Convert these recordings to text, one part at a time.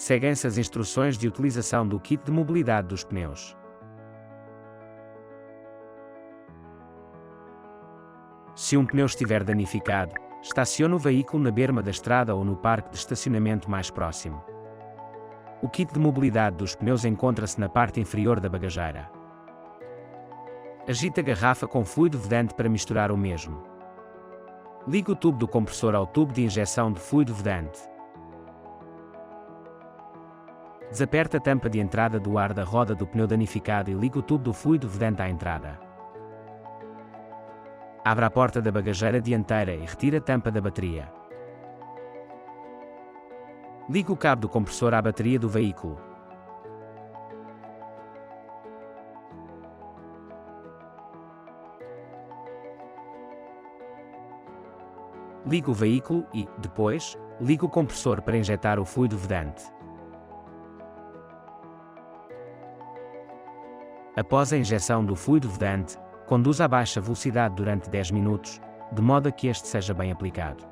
Seguem-se as instruções de utilização do kit de mobilidade dos pneus. Se um pneu estiver danificado, estacione o veículo na berma da estrada ou no parque de estacionamento mais próximo. O kit de mobilidade dos pneus encontra-se na parte inferior da bagageira. Agite a garrafa com fluido vedante para misturar o mesmo. Ligue o tubo do compressor ao tubo de injeção de fluido vedante. Desaperte a tampa de entrada do ar da roda do pneu danificado e ligue o tubo do fluido vedante à entrada. Abra a porta da bagageira dianteira e retire a tampa da bateria. Ligue o cabo do compressor à bateria do veículo. Ligue o veículo e, depois, ligue o compressor para injetar o fluido vedante. Após a injeção do fluido vedante, conduza a baixa velocidade durante 10 minutos, de modo a que este seja bem aplicado.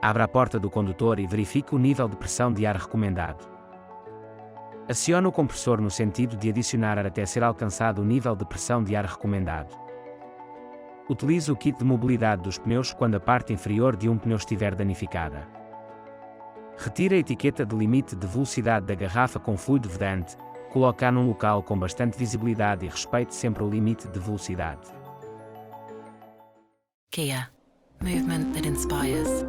Abra a porta do condutor e verifique o nível de pressão de ar recomendado. Acione o compressor no sentido de adicionar ar até ser alcançado o nível de pressão de ar recomendado. Utilize o kit de mobilidade dos pneus quando a parte inferior de um pneu estiver danificada. Retire a etiqueta de limite de velocidade da garrafa com fluido vedante, coloque-a num local com bastante visibilidade e respeite sempre o limite de velocidade. Kia. Movement that inspires.